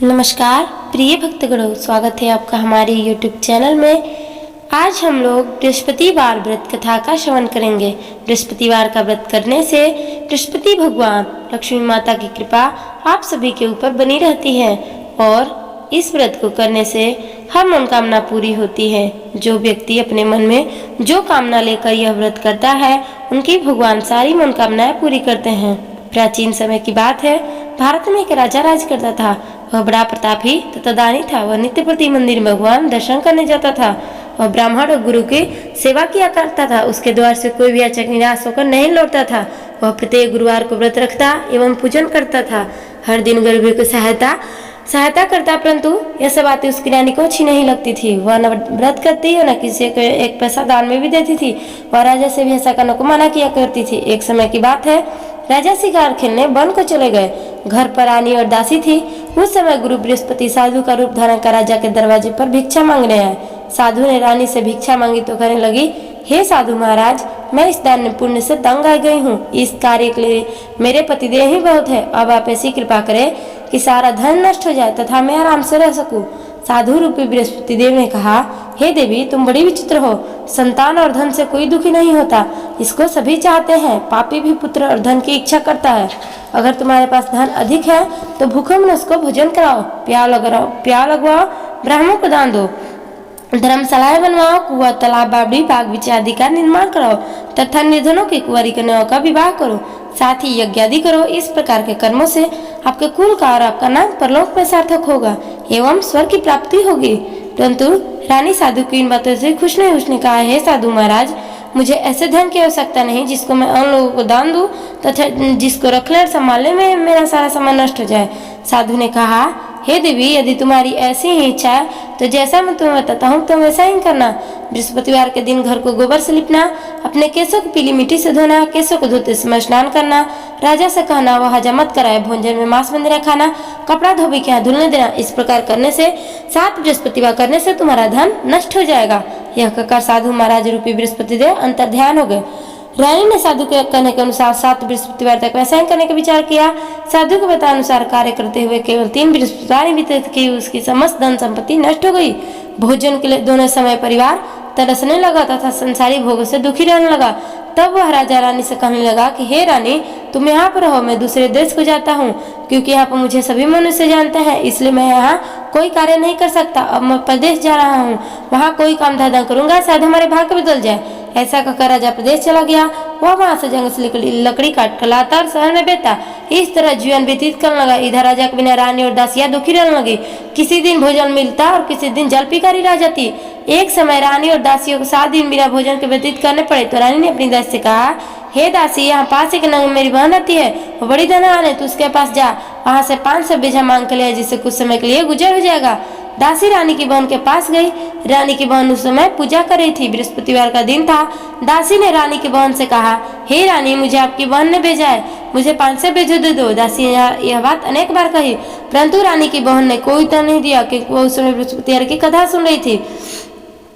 नमस्कार प्रिय भक्तगणों, स्वागत है आपका हमारे YouTube चैनल में। आज हम लोग बृहस्पतिवार व्रत कथा का श्रवण करेंगे। बृहस्पतिवार का व्रत करने से बृहस्पति भगवान लक्ष्मी माता की कृपा आप सभी के ऊपर बनी रहती है और इस व्रत को करने से हर मनोकामना पूरी होती है। जो व्यक्ति अपने मन में जो कामना लेकर यह व्रत करता है, उनकी भगवान सारी मनोकामनाएं पूरी करते हैं। प्राचीन समय की बात है, भारत में एक राजा राज करता था। वह बड़ा प्रतापी तथा दानी था। वह नित्य प्रति मंदिर में भगवान दर्शन करने जाता था और ब्राह्मण और गुरु की सेवा किया करता था। उसके द्वार से कोई भी याचक निराश होकर नहीं लौटता था। वह प्रत्येक गुरुवार को व्रत रखता एवं पूजन करता था। हर दिन गरीबों को सहायता करता, परंतु यह सब बातें उसकी रानी को अच्छी नहीं लगती थी। वह न व्रत करती और न किसी को एक पैसा दान में भी देती थी। वह राजा से भी ऐसा करने को मना किया करती थी। एक समय की बात है, राजा शिकार खेलने वन को चले गए। घर पर रानी और दासी थी। उस समय गुरु बृहस्पति साधु का रूप धारण कर राजा के दरवाजे पर भिक्षा मांगने आए। साधु ने रानी से भिक्षा मांगी तो कहने लगी, हे साधु महाराज, मैं इस दान पुण्य से तंग आ गई हूँ। इस कार्य के लिए मेरे पतिदेव ही बहुत है। अब आप ऐसी कृपा करें कि सारा धन नष्ट हो जाए तथा मैं आराम से रह सकूं। साधु रूपी बृहस्पति देव ने कहा, हे देवी, तुम बड़ी विचित्र हो। संतान और धन से कोई दुखी नहीं होता, इसको सभी चाहते हैं। पापी भी पुत्र और धन की इच्छा करता है। अगर तुम्हारे पास धन अधिक है तो भूखे मनुष्य को भोजन कराओ, प्याव लगवाओ, ब्राह्मणों को दान दो, धर्मशालाएं बनवाओ, कुआं, तालाब, बावड़ी, बाग बगीचा आदि का निर्माण कराओ तथा निर्धनों की कुंवारी कन्याओं का विवाह करो। साथ ही यज्ञ आदि करो। इस प्रकार के कर्मों से आपके कुल का और आपका नाम परलोक में सार्थक होगा एवं स्वर्ग की प्राप्ति होगी। परंतु रानी साधु की इन बातों से खुश नहीं। उसने कहा, हे साधु महाराज, मुझे ऐसे धन की आवश्यकता नहीं जिसको मैं अन्य लोगों को दान दूं तथा जिसको रखने और संभालने में मेरा सारा समय नष्ट हो जाए। साधु ने कहा, हे देवी, यदि तुम्हारी ऐसी ही इच्छा है तो जैसा मैं तुम्हें बताता हूँ तुम वैसा ही करना। बृहस्पतिवार के दिन घर को गोबर से लिपना, अपने केसों को पीली मिट्टी से धोना, केसों को धोते समय स्नान करना, राजा से कहना वह हजम मत कराए, भोजन में मांस बंदिरा खाना, कपड़ा धोबी के यहाँ धुलने देना। इस प्रकार करने से 7 बृहस्पतिवार करने से तुम्हारा धन नष्ट हो जाएगा। यह कहकर साधु महाराज रूपी बृहस्पति देव अंतर ध्यान हो गए। रानी ने साधु के कहने के अनुसार 7 बृहस्पतिवार तक वैसा ही करने का विचार किया। साधु के बताए अनुसार कार्य करते हुए केवल 3 बृहस्पतिवार बीते कि उसकी समस्त धन संपत्ति नष्ट हो गई। भोजन के लिए दोनों समय परिवार तरसने लगा तथा संसारी भोगों से दुखी रहने लगा। तब वह राजा रानी से कहने लगा कि हे रानी, तुम यहाँ पर रहो, मैं दूसरे देश को जाता हूँ, क्योंकि यहाँ पर मुझे सभी मनुष्य जानते हैं, इसलिए मैं यहाँ कोई कार्य नहीं कर सकता। अब मैं प्रदेश जा रहा हूँ, वहाँ कोई काम धंधा करूंगा, शायद हमारे भाग्य बदल जाए। ऐसा कहकर राजा प्रदेश चला गया। वह वहां से जंगल से लकड़ी काट कर लाता और शहर में बेचता। इस तरह जीवन व्यतीत करने लगा। इधर राजा के बिना रानी और दासियां दुखी रहने लगी। किसी दिन भोजन मिलता और किसी दिन जल पीकर ही रह जाती। एक समय रानी और दासियों को 7 दिन बिना भोजन के व्यतीत करने पड़े तो रानी ने अपनी दासी से कहा, हे दासी, यहाँ पास एक नंग मेरी बहन आती है, वो बड़ी धनवान है, तू उसके पास जा, वहां से 500 बीघा मांग के लिया, जिससे कुछ समय के लिए गुजर हो जाएगा। दासी रानी की बहन के पास गई। रानी की बहन उस समय पूजा कर रही थी। बृहस्पतिवार का दिन था। दासी ने रानी की बहन से कहा, हे रानी, मुझे आपकी बहन ने भेजा है, मुझे 500 बीघा दे दो। दासी ने यह बात अनेक बार कही, परंतु रानी की बहन ने कोई उत्तर नहीं दिया, क्योंकि वो उस समय बृहस्पतिवार की कथा सुन रही थी।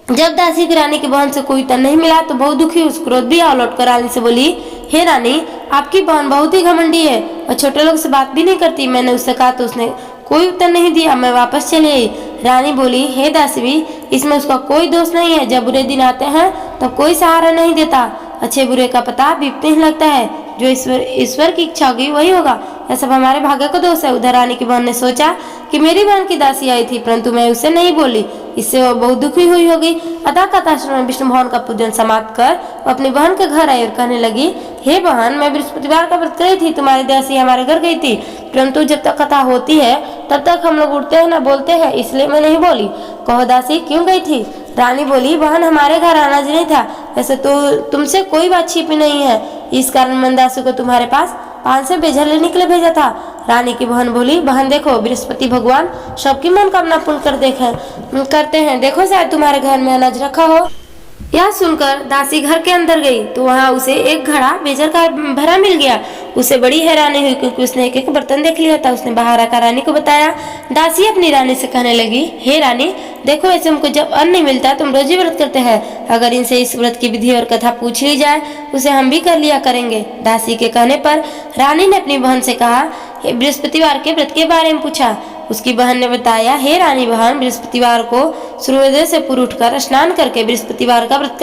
जब दासी की रानी की बहन से कोई उत्तर नहीं मिला तो बहुत दुखी उस क्रोध भी आ लौट कर रानी से बोली, हे रानी, आपकी बहन बहुत ही घमंडी है और छोटे लोग से बात भी नहीं करती। मैंने उससे कहा तो उसने कोई उत्तर नहीं दिया, मैं वापस चली आई। रानी बोली, हे दासी, इसमें उसका कोई दोष नहीं है। जब बुरे दिन आते हैं तो कोई सहारा नहीं देता। अच्छे बुरे का पता बीतते ही लगता है। जो ईश्वर की इच्छा होगी वही होगा। यह सब हमारे भाग्य का दोष है। उधर रानी की बहन ने सोचा कि मेरी बहन की दासी आई थी, परंतु मैं उसे नहीं बोली, इससे वह बहुत दुखी हुई होगी। अतः कथाश्रम में विष्णु भगवान का पूजन समाप्त कर अपनी बहन के घर आई और कहने लगी, हे बहन, मैं बृहस्पतिवार का व्रत करी थी, तुम्हारी दासी हमारे घर गई थी, परंतु जब तक कथा होती है तब तक हम लोग उठते हैं ना बोलते हैं, इसलिए मैं नहीं बोली। कहो दासी, क्यों गई थी? रानी बोली, बहन, हमारे घर अनाज नहीं था, वैसे तो तुमसे कोई बात छिपी नहीं है, इस कारण मैंने दासी को तुम्हारे पास 500 बीघा लेने के लिए भेजा था। रानी की बहन बोली, बहन देखो, बृहस्पति भगवान सबकी मनोकामना पूर्ण करते हैं। देखो, शायद तुम्हारे घर में अनाज रखा हो। यह सुनकर दासी घर के अंदर गई तो वहां उसे एक घड़ा बेजर का भरा मिल गया। उसे बड़ी हैरानी हुई, क्योंकि उसने एक बर्तन देख लिया था। उसने बाहर आकर रानी को बताया। दासी अपनी रानी से कहने लगी, हे रानी, देखो, ऐसे हमको जब अन्न नहीं मिलता तुम रोजी व्रत करते हैं। अगर इनसे इस व्रत की विधि और कथा पूछ ली जाए उसे हम भी कर लिया करेंगे। दासी के कहने पर रानी ने अपनी बहन से कहा, बृहस्पतिवार के व्रत के बारे में पूछा। उसकी बहन ने बताया, हे रानी बहन, बृहस्पतिवार को सूर्योदय से पूर्व उठकर स्नान करके बृहस्पतिवार का व्रत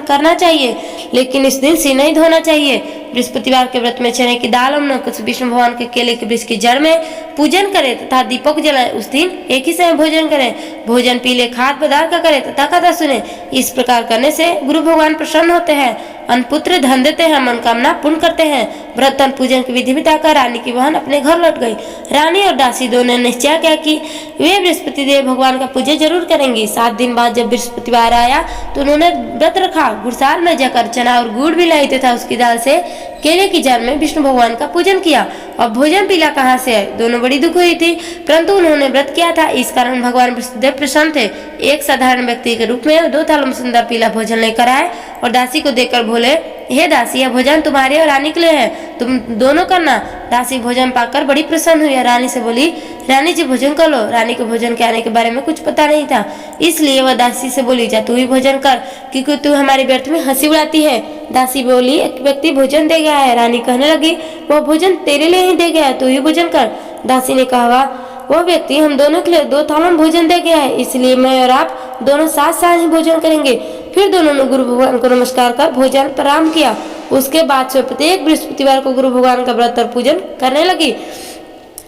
करना चाहिए, लेकिन इस दिन सिर नहीं धोना चाहिए। बृहस्पतिवार के व्रत में चने की दाल और नमक कुछ विष्णु भगवान के केले के वृक्ष की जड़ में पूजन करें तथा दीपक जलाएं। उस दिन एक ही समय भोजन करें, भोजन पीले खाद्य पदार्थ का करें तथा कथा सुने। इस प्रकार करने से गुरु भगवान प्रसन्न होते हैं, अन्नपुत्र धन देते हैं, मनोकामना पूर्ण करते हैं। व्रत पूजन की विधि बताकर रानी की बहन अपने घर लौट गई। रानी और दासी दोनों ने निश्चय किया कि वे बृहस्पति देव भगवान का पूजा जरूर करेंगी। 7 दिन बाद जब बृहस्पतिवार आया तो उन्होंने व्रत रखा, गुड़साल में जाकर चना और गुड़ भी लाई तथा उसकी दाल से केले की जड़ में विष्णु भगवान का पूजन किया। और भोजन पीला कहाँ से है? दोनों बड़ी दुख हुई थी, परंतु उन्होंने व्रत किया था, इस कारण भगवान बृहस्पतिदेव प्रसन्न थे। एक साधारण व्यक्ति के रूप में 2 थालों में सुंदर पीला भोजन लेकर आए और दासी को देकर बोले, हे दासी, यह भोजन तुम्हारे और रानी के लिए है, तुम दोनों करना। दासी भोजन पाकर बड़ी प्रसन्न हुई और रानी से बोली, रानी जी भोजन कर लो। रानी को भोजन के आने के बारे में कुछ पता नहीं था, इसलिए वह दासी से बोली, जा तू ही भोजन कर, क्योंकि तू हमारे व्यर्थ में हंसी उड़ाती है। दासी बोली, एक व्यक्ति भोजन दे गया है। रानी कहने लगी, वह भोजन तेरे लिए ही दे गया है, तू ही भोजन कर। दासी ने कहा, वह व्यक्ति हम दोनों के लिए 2 थालों में भोजन दे गया है, इसलिए मैं और आप दोनों साथ साथ ही भोजन करेंगे। फिर दोनों ने गुरु भगवान को नमस्कार कर भोजन प्रारंभ किया। उसके बाद से प्रत्येक बृहस्पतिवार को गुरु भगवान का व्रत और पूजन करने लगी।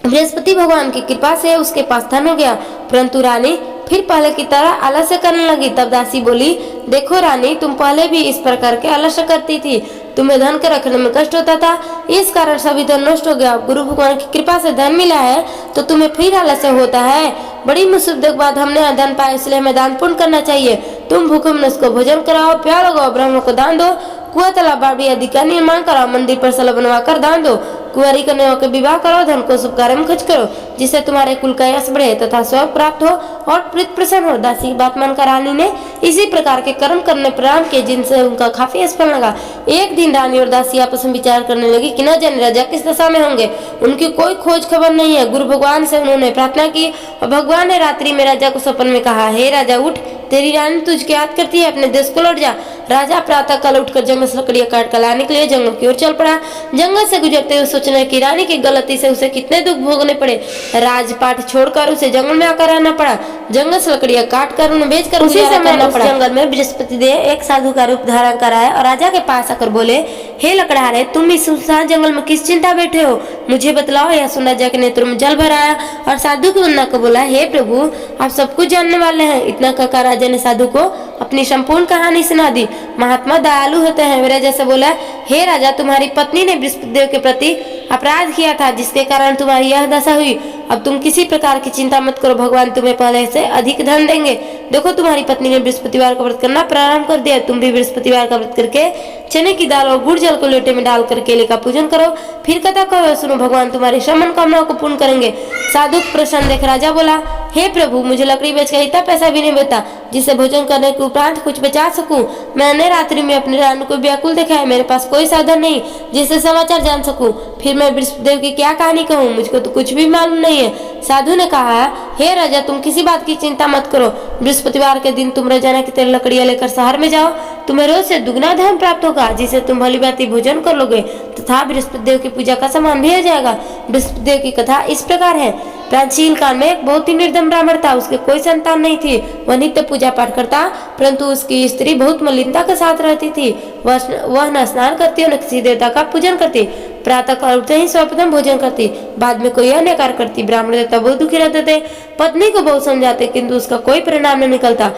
बृहस्पति भगवान की कृपा से उसके पास धन हो गया, परंतु रानी फिर पहले की तरह आलस्य करने लगी। तब दासी बोली, देखो रानी, तुम पहले भी इस प्रकार के आलस्य करती थी, तुम्हें धन के रखने में कष्ट होता था, इस कारण सभी धन नष्ट हो गया। गुरु भगवान की कृपा से धन मिला है तो तुम्हें फिर आलस्य होता है। बड़ी मुसीबत के बाद हमने धन पाया, इसलिए हमें दान पुण्य करना चाहिए। तुम भूखे मनुष्य को भोजन कराओ, प्यार लगाओ, ब्राह्मणों को दान दो, कुआं तालाब बाड़ी आदि का निर्माण कराओ, मंदिर पर सला बनवा कर दान दो, कुंवारी कन्याओं के विवाह करो, धन को शुभ कार्य में खर्च करो, जिससे तुम्हारे कुल का यश बढ़े तथा स्वर्ग प्राप्त हो और प्रीत प्रसन्न हो। दासी की बात मानकर रानी ने इसी प्रकार के कर्म करने प्रारंभ किए, जिनसे उनका काफी यश फल लगा। एक दिन रानी और दासी आपस में विचार करने लगी कि न जाने राजा किस दशा में होंगे, उनकी कोई खोज खबर नहीं है। गुरु भगवान से उन्होंने प्रार्थना की और भगवान ने रात्रि में राजा को स्वप्न में कहा, हे राजा उठ, तेरी रानी तुझको याद करती है, अपने देश को लौट जा। राजा प्रातः काल उठकर जंगल से लकड़ियां काट कर लाने के लिए जंगल की ओर चल पड़ा। जंगल से गुजरते हुए सोचने की रानी की गलती से उसे कितने दुख भोगने पड़े। राजपाट छोड़कर उसे जंगल में आकर रहना पड़ा। जंगल से लकड़ियां काट कर उन्हें बेचकर उसी समय उस जंगल में बृहस्पति देव एक साधु का रूप धारण कराए और राजा के पास आकर बोले, हे लकड़हारे, तुम इस सुनसान जंगल में किस चिंता बैठे हो, मुझे बतलाओ। यह सुन राजा के नेत्रों में जल भर आया और साधु की वंदना को बोला, हे प्रभु, आप सब कुछ जानने वाले हैं। इतना कहकर राजा ने साधु को अपनी संपूर्ण कहानी सुना दी। महात्मा दयालु होते हैं। वे राजा से बोला, हे राजा, तुम्हारी पत्नी ने बृहस्पति देव के प्रति अपराध किया था, जिसके कारण तुम्हारी यह दशा हुई। अब तुम किसी प्रकार की चिंता मत करो, भगवान तुम्हें पहले से अधिक धन देंगे। देखो, तुम्हारी पत्नी ने बृहस्पतिवार का व्रत करना प्रारंभ कर दिया। तुम भी बृहस्पतिवार का व्रत करके चने की दाल और गुड़ जल को लोटे में डालकर केले का पूजन करो, फिर कथा कहो, सुनो, भगवान तुम्हारी सब मनोकामनाओं को पूर्ण करेंगे। साधु प्रसन्न देख राजा बोला, हे प्रभु, मुझे लकड़ी बेचकर इतना पैसा भी नहीं बचा जिससे भोजन करने के उपरांत कुछ बचा सकूं। मैंने रात्रि में अपनी रानी को व्याकुल देखा है, मेरे पास कोई साधन नहीं जिससे समाचार जान सकूं। फिर मैं बृहस्पतिदेव की क्या कहानी कहूँ, मुझको तो कुछ भी मालूम नहीं है। साधु ने कहा, हे राजा, तुम किसी बात की चिंता मत करो। बृहस्पतिवार के दिन तुम रोजाना की तरह लकड़ियां लेकर शहर में जाओ, तुम्हें रोज से दुगना धन प्राप्त होगा, जिसे तुम भली भांति भोजन कर लोगे तथा बृहस्पतिदेव की पूजा का सामान भी हो जाएगा। बृहस्पतिदेव की कथा इस प्रकार है। प्राचीन काल में एक बहुत ही निर्धन ब्राह्मण था, उसके कोई संतान नहीं थी। वह नित्य पूजा पाठ करता, परंतु उसकी स्त्री बहुत मलिनता के साथ रहती थी। वह न स्नान करती और न किसी देवता का पूजन करती। प्रातः काल उठते ही सर्वप्रथम भोजन करती, बाद में कोई अन्य कार्य करती। ब्राह्मण देवता बहुत दुखी रहते थे, पत्नी को बहुत समझाते, किंतु उसका कोई परिणाम नहीं निकलता।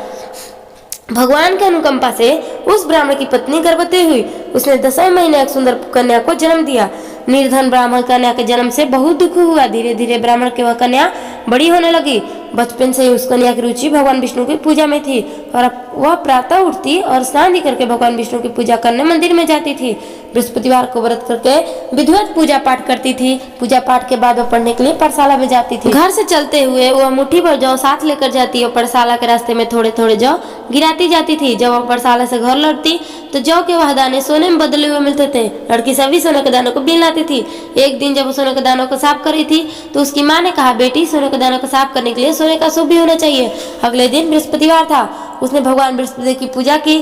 भगवान की अनुकंपा से उस ब्राह्मण की पत्नी गर्भवती हुई। उसने 10वें महीने एक सुंदर कन्या को जन्म दिया। निर्धन ब्राह्मण कन्या के जन्म से बहुत दुख हुआ। धीरे धीरे ब्राह्मण की वह कन्या बड़ी होने लगी। बचपन से ही उस कन्या की रुचि भगवान विष्णु की पूजा में थी और वह प्रातः उठती और स्नान करके भगवान विष्णु की पूजा करने मंदिर में जाती थी। बृहस्पतिवार को व्रत करके विधिवत पूजा पाठ करती थी। पूजा पाठ के बाद वह पढ़ने के लिए पाठशाला में जाती थी। घर से चलते हुए वह मुट्ठी भर जौ साथ लेकर जाती और पाठशाला के रास्ते में थोड़े थोड़े जौ गिराती जाती थी। जब वह पाठशाला से घर लौटती तो जौ के वह दाने सोने में बदले हुए मिलते थे। लड़की सभी सोने के दानों को बीन लाती थी। एक दिन जब वो सोने के दानों को साफ कर रही थी तो उसकी माँ ने कहा, बेटी, सोने के दानों को साफ करने के लिए सोने का शुभ भी होना चाहिए। अगले दिन बृहस्पतिवार था। उसने भगवान बृहस्पति की पूजा की।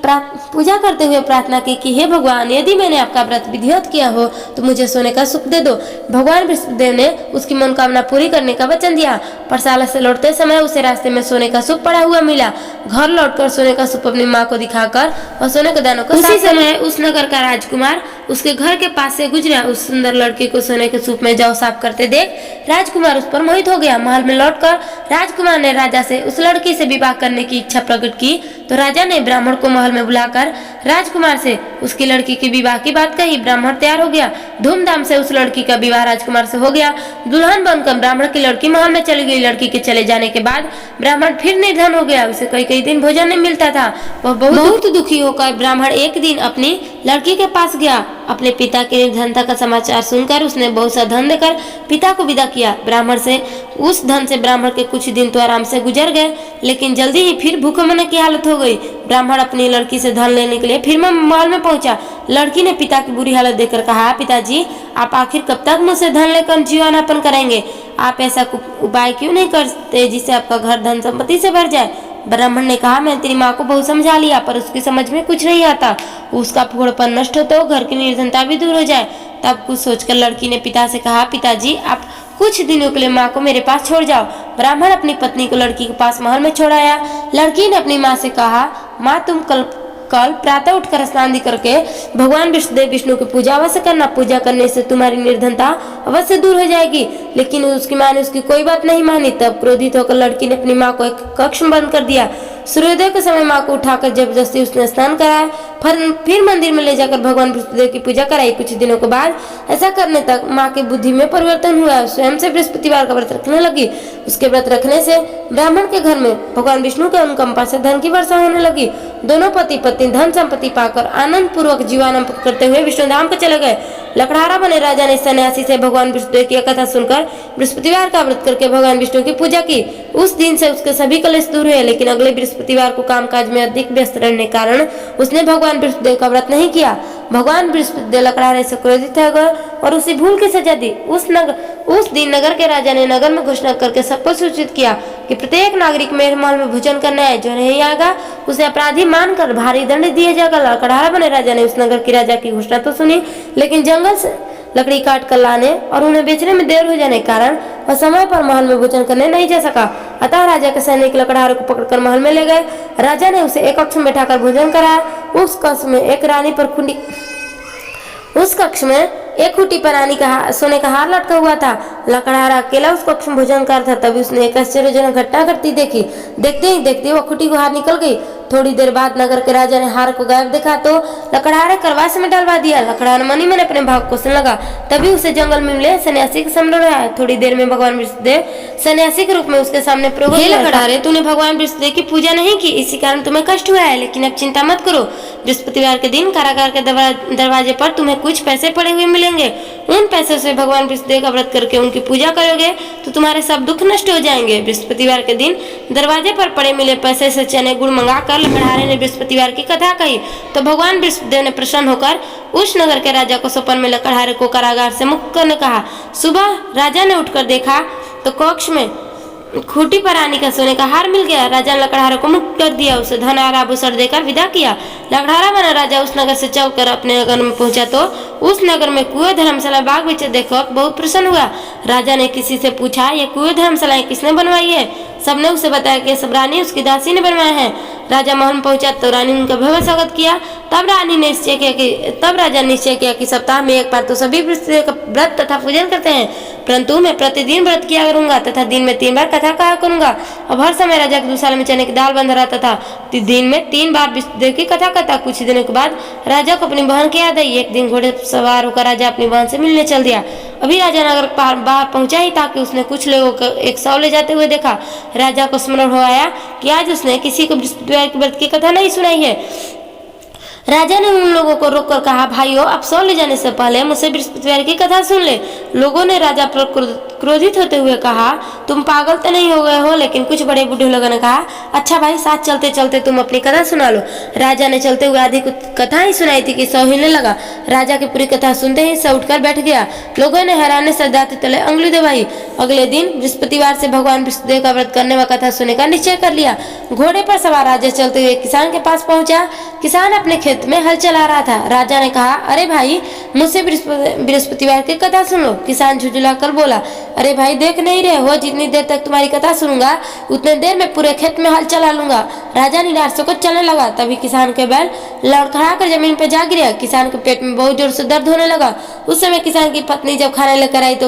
पूजा करते हुए प्रार्थना की कि हे भगवान, यदि मैंने आपका व्रत विधिवत किया हो तो मुझे सोने का सुख दे दो। भगवान विष्णुदेव ने उसकी मनोकामना पूरी करने का वचन दिया। पाठशाला से लौटते समय उसे रास्ते में सोने का सूप पड़ा हुआ मिला। घर लौटकर सोने का सूप अपनी माँ को दिखाकर और सोने के दानों को उसी समय उस नगर का राजकुमार उसके घर के पास से गुजरा। उस सुंदर लड़की को सोने के सूप में जौ साफ करते देख राजकुमार उस पर मोहित हो गया। महल में लौटकर राजकुमार ने राजा से उस लड़की से विवाह करने की इच्छा प्रकट की तो राजा ने ब्राह्मण को महल में बुलाकर राजकुमार से उसकी लड़की के विवाह की बात कही। ब्राह्मण तैयार हो गया। धूमधाम से उस लड़की का विवाह राजकुमार से हो गया। दुल्हन बनकर ब्राह्मण की लड़की महल में चली गई। लड़की के चले जाने के बाद ब्राह्मण फिर निर्धन हो गया। उसे कई कई दिन भोजन नहीं मिलता था। वह बहुत दुखी होकर ब्राह्मण एक दिन अपनी लड़की के पास गया। अपने पिता की निर्धनता का समाचार सुनकर उसने बहुत सा धन देकर पिता को विदा किया। ब्राह्मण से उस धन से ब्राह्मण के कुछ दिन तो आराम से गुजर गए, लेकिन जल्दी ही फिर भूखमरने की हालत हो गई। ब्राह्मण अपनी लड़की से धन लेने के लिए फिर महल में पहुंचा। लड़की ने पिता की बुरी हालत देखकर कहा, पिताजी, आप आखिर कब तक मुझसे धन लेकर जीवनयापन करेंगे? आप ऐसा उपाय क्यों नहीं करते जिससे आपका घर धन संपत्ति से भर जाए? ब्राह्मण ने कहा, मैं तेरी माँ को बहुत समझा लिया पर उसकी समझ में कुछ नहीं आता। उसका फूहड़पन नष्ट हो तो घर की निर्धनता भी दूर हो जाए। तब कुछ सोचकर लड़की ने पिता से कहा, पिताजी, आप कुछ दिनों के लिए माँ को मेरे पास छोड़ जाओ। ब्राह्मण अपनी पत्नी को लड़की के पास महल में छोड़ आया। लड़की ने अपनी माँ से कहा, माँ, तुम कल प्रातः उठकर स्नान करके भगवान विष्णु की पूजा अवश्य करना। पूजा करने से तुम्हारी निर्धनता अवश्य दूर हो जाएगी। लेकिन उसकी माँ ने उसकी कोई बात नहीं मानी। तब क्रोधित होकर लड़की ने अपनी माँ को एक कक्ष में बंद कर दिया। सूर्योदय के समय माँ को उठाकर जबरदस्ती उसने स्नान कराया। फिर मंदिर में ले जाकर भगवान विष्णुदेव की पूजा कराई। कुछ दिनों के बाद ऐसा करने तक माँ की बुद्धि में परिवर्तन हुआ। स्वयं से बृहस्पतिवार का व्रत रखने लगी। उसके व्रत रखने से ब्राह्मण के घर में भगवान विष्णु के अनुकंपा से धन की वर्षा होने लगी। दोनों पति पत्नी धन संपत्ति पाकर आनंद पूर्वक जीवनायापन करते हुए विष्णुधाम को चले गए। लकड़हारा बने राजा ने सन्यासी से भगवान विष्णुदेव की कथा सुनकर बृहस्पतिवार का व्रत करके भगवान विष्णु की पूजा की। उस दिन से उसके सभी कलेश दूर हुए। लेकिन अगले बृहस्पतिवार को कामकाज में अधिक व्यस्त रहने के कारण उसने भगवान विष्णुदेव का व्रत नहीं किया। भगवान विष्णुदेव लकड़हारे से क्रोधित हो गए और उसे भूल की सजा दी। उस दिन नगर के राजा ने नगर में घोषणा करके सबको सूचित किया कि प्रत्येक नागरिक मेरे महल में भोजन करने आए। जो नहीं आएगा उसे अपराधी मानकर भारी दंड दिया जाएगा। लकड़हारा बने राजा ने उस नगर के राजा की घोषणा तो सुनी, लेकिन जंगल से लकड़ी काट कर लाने और उन्हें बेचने में देर हो जाने के कारण वह समय पर महल में भोजन करने नहीं जा सका। अतः राजा के सैनिक लकड़हारे को पकड़कर महल में ले गए। राजा ने उसे एक कक्ष में बैठाकर भोजन कराया। उस कक्ष में एक खूंटी पर रानी का सोने का हार लटका हुआ था। लकड़हारा अकेला उस कक्ष में भोजन कर था। तभी उसने एक आश्चर्यजनक घटना घटती देखी। देखते ही देखते वह खूंटी को हार निकल गई। थोड़ी देर बाद नगर के राजा ने हार को गायब देखा तो लकड़हारे करवास में डलवा दिया। लकड़हारा मनी मन अपने भाव को सुनने लगा। तभी उसे जंगल में मिले सन्यासी के सामने आया। थोड़ी देर में भगवान विष्णुदेव सन्यासी के रूप में उसके सामने प्रकट हुए। लकड़हारे, तूने भगवान विष्णुदेव की पूजा नहीं की, इसी कारण तुम्हें कष्ट हुआ है। लेकिन अब चिंता मत करो। बृहस्पतिवार के दिन कारागार के दरवाजे पर तुम्हें कुछ पैसे पड़े हुए मिलेंगे। उन पैसों से भगवान विष्णुदेव का व्रत करके उनकी पूजा करोगे तो तुम्हारे सब दुख नष्ट हो जाएंगे। बृहस्पतिवार के दिन दरवाजे पर पड़े मिले पैसे से चने गुड़ मंगाकर लकड़हारे ने बृहस्पतिवार की कथा कही तो भगवान विष्णुदेव ने प्रसन्न होकर उस नगर के राजा को सपन में लकड़हारे को कारागार से मुक्त करने कहा। सुबह राजा ने उठकर देखा तो कक्ष में खूंटी पर रानी का सोने का हार मिल गया। राजा ने लकड़हारे को मुक्त कर दिया। उसे धन और आभूषण देकर विदा किया। लकड़हारा बना राजा उस नगर से चलकर अपने नगर में पहुंचा तो उस नगर में कुएं, धर्मशाला, बाग बगीचे देखकर बहुत प्रसन्न हुआ। राजा ने किसी से पूछा, ये कुएं, धर्मशालाएं किसने बनवाई है? सबने उसे बताया कि सब रानी उसकी दासी ने बनवाए हैं। राजा महल में पहुंचा तो रानी ने उनका भव्य स्वागत किया। तब राजा निश्चय किया कि सप्ताह में एक बार तो सभी व्रत तथा पूजन करते हैं, परंतु मैं प्रतिदिन व्रत किया करूंगा तथा दिन में 3 बार कथा कहा करूंगा। अब हर समय राजा के दुशाला में चने की दाल बंधा रहता था। दिन में 3 बार विष्णुदेव की कथा करता। कुछ दिनों के बाद राजा को अपनी बहन की याद आई। एक दिन घोड़े सवार होकर राजा अपनी बहन से मिलने चल दिया। अभी राजा नगर बाहर पहुंचा ही ताकि उसने कुछ लोगों को एक सौ ले जाते हुए देखा। राजा को स्मरण हो आया कि आज उसने किसी को बृहस्पतिवार के व्रत की कथा नहीं सुनाई है। राजा ने उन लोगों को रोककर कहा, भाइयों, आप सौ ले जाने से पहले मुझसे बृहस्पतिवार की कथा सुन ले। लोगों ने राजा पर क्रोधित होते हुए कहा, तुम पागल तो नहीं हो गए हो? लेकिन कुछ बड़े बूढ़े लोगों ने कहा, अच्छा भाई, साथ चलते चलते तुम अपनी कथा सुना लो। राजा ने चलते हुए आधी कथा ही सुनाई थी कि सौ हिलने लगा। राजा की पूरी कथा सुनते ही सब उठकर बैठ गया। लोगों ने हैरानी से दांत तले अंगुली दबाई। अगले दिन बृहस्पतिवार से भगवान विष्णुदेव का व्रत करने व कथा सुनने का निश्चय कर लिया। घोड़े पर सवार राजा चलते हुए किसान के पास पहुंचा। किसान अपने खेत में हल चला रहा था। राजा ने कहा, अरे भाई, मुझसे बृहस्पतिवार की कथा सुन लो। किसान झुझला कर बोला, अरे भाई, देख नहीं रहे हो, जितनी देर तक तुम्हारी कथा सुनूंगा उतने देर में पूरे खेत में हल चला लूंगा। राजा निराश होकर चलने लगा। तभी किसान के बैल लड़खड़ा कर जमीन पर जा गिरा। किसान के पेट में बहुत जोर से दर्द होने लगा। उस समय किसान की पत्नी जब खाना लेकर आई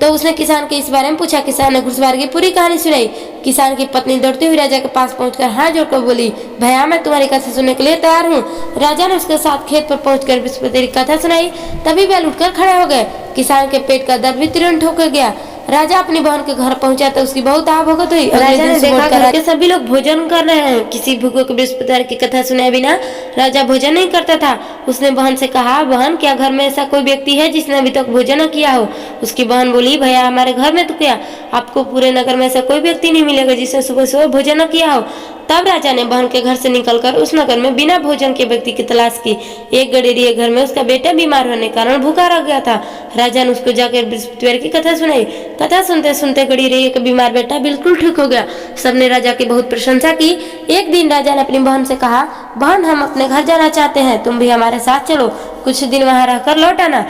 तो उसने किसान के इस बारे में पूछा। किसान ने घुड़सवार की पूरी कहानी सुनाई। किसान की पत्नी दौड़ती हुई राजा के पास पहुंचकर हाथ जोड़कर बोली, भैया, मैं तुम्हारी कथा सुनने के लिए तैयार हूँ। राजा ने उसके साथ खेत पर पहुंचकर बृहस्पति की कथा सुनाई। तभी बैल उठकर खड़े हो गए। किसान के पेट का दर्द भी तुरंत हो गया। राजा अपनी बहन के घर पहुंचा तो उसकी बहुत आवभगत हुई। राजा ने देखा घर के सभी लोग भोजन कर रहे हैं। किसी भूखे को बृहस्पतिवार की कथा सुनाए बिना राजा भोजन नहीं करता था। उसने बहन से कहा, बहन, क्या घर में ऐसा कोई व्यक्ति है जिसने अभी तक भोजन न किया हो? उसकी बहन बोली, भैया, हमारे घर में तो क्या, आपको पूरे नगर में ऐसा कोई व्यक्ति नहीं मिलेगा जिसने सुबह सुबह भोजन न किया हो। तब राजा ने बहन के घर से निकलकर उस नगर में बिना भोजन के व्यक्ति की तलाश की। एक गडेरिये घर में उसका बेटा बीमार होने के कारण भूखा रह गया था। राजा ने उसको जाकर बृहस्पतिवार की कथा सुनाई। कथा सुनते सुनते गडेरिये का बीमार बेटा बिल्कुल ठीक हो गया। सबने राजा की बहुत प्रशंसा की। एक दिन राजा ने अपनी बहन से कहा, बहन, हम अपने घर जाना चाहते हैं, तुम भी हमारे साथ चलो, कुछ दिन वहां रहकर लौट आना।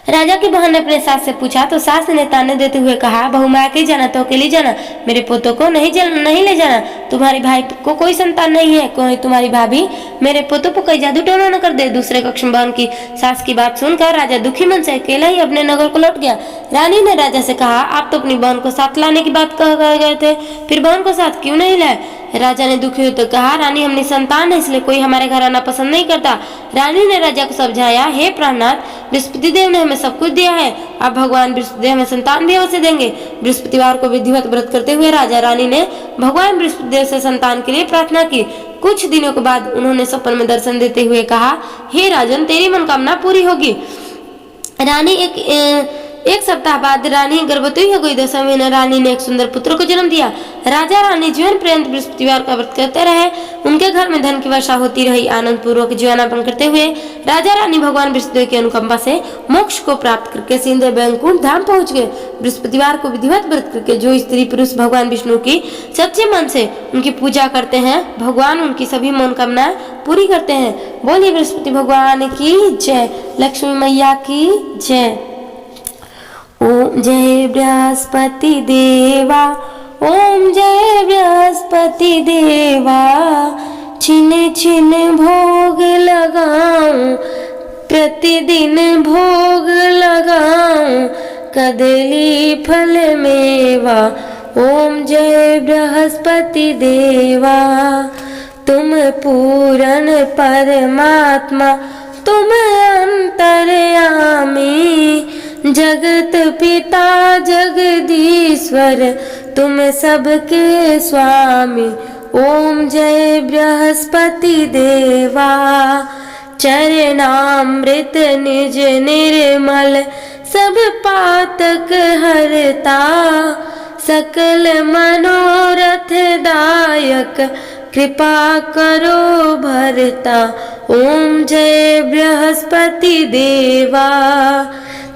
राजा की बहन ने अपने सास से पूछा तो सास ने ताने देते हुए कहा, बहू, मैं अकेले जाना तो अकेले जाना, मेरे पोतों को नहीं ले जाना। तुम्हारे भाई को कोई संतान नहीं है, कोई तुम्हारी भाभी मेरे पोतों पर कोई जादू टोना न कर दे। दूसरे कक्ष में बहन की सास की बात सुनकर राजा दुखी मन से अकेला ही अपने नगर को लौट गया। रानी ने राजा से कहा, आप तो अपनी बहन को साथ लाने की बात कह गए थे, फिर बहन को साथ क्यों नहीं लाए? राजा ने दुखी होकर कहा, रानी, हम निसंतान है, इसलिए कोई हमारे घर आना पसंद नहीं करता। रानी ने राजा को समझाया, हे प्राणनाथ, बृहस्पति देव ने हमें सब कुछ दिया है, अब भगवान बृहस्पतिदेव हमें संतान भी अवश्य देंगे। बृहस्पतिवार को विधिवत व्रत करते हुए राजा रानी ने भगवान बृहस्पतिदेव से संतान के लिए प्रार्थना की। कुछ दिनों के बाद उन्होंने सपन में दर्शन देते हुए कहा, हे राजन, तेरी मनोकामना पूरी होगी। रानी एक सप्ताह बाद रानी गर्भवती हो गई। 10वें महीने रानी ने एक सुंदर पुत्र को जन्म दिया। राजा रानी जीवन पर्यंत बृहस्पतिवार का व्रत करते रहे। उनके घर में धन की वर्षा होती रही। आनंद पूर्वक जीवनयापन करते हुए राजा रानी भगवान बृहस्पति की अनुकंपा से मोक्ष को प्राप्त करके सीधे बैकुंठ धाम पहुंच गए। बृहस्पतिवार को विधिवत व्रत करके जो स्त्री पुरुष भगवान विष्णु की सच्चे मन से उनकी पूजा करते हैं, भगवान उनकी सभी मनोकामनाएं पूरी करते हैं। बोलिए बृहस्पति भगवान की जय, लक्ष्मी मैया की जय। ओम जय बृहस्पति देवा, ओम जय बृहस्पति देवा, छिन छिन भोग लगाऊं, प्रतिदिन भोग लगाऊं, कदली फल मेवा। ओम जय बृहस्पति देवा, तुम पूर्ण परमात्मा, तुम अंतर्यामी, जगत पिता जगदीश्वर, तुम सबके स्वामी। ओम जय बृहस्पति देवा, चरणामृत निज निर्मल, सब पातक हरता, सकल मनोरथ दायक, कृपा करो भरता। ओम जय बृहस्पति देवा,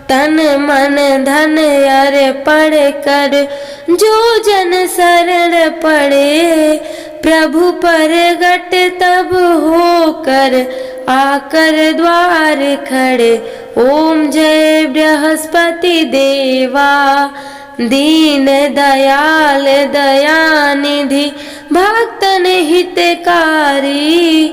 तन मन धन अर्पण कर, जो जन शरण पड़े, प्रभु प्रगट तब होकर, आकर द्वार खड़े। ओम जय बृहस्पति देवा, दीन दयाल दयानिधि, भक्तन हितकारी,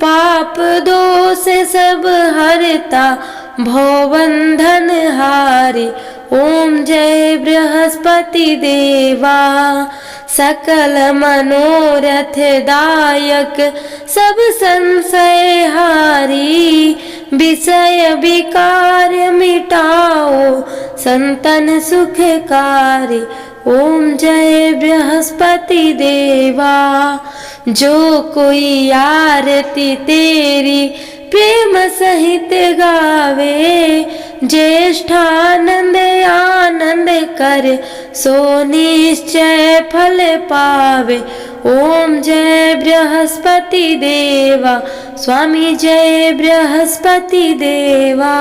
पाप दोष सब हरता, भवबंधन हारी। ओम जय बृहस्पति देवा, सकल मनोरथ दायक, सब संशय हारी, विषय विकार मिटाओ, संतन सुखकारी। ओम जय बृहस्पति देवा, जो कोई आरती तेरी प्रेम सहित गावे, ज्येष्ठानंद आनंद कर सो निश्चय फल पावे। ओम जय बृहस्पति देवा, स्वामी जय बृहस्पति देवा।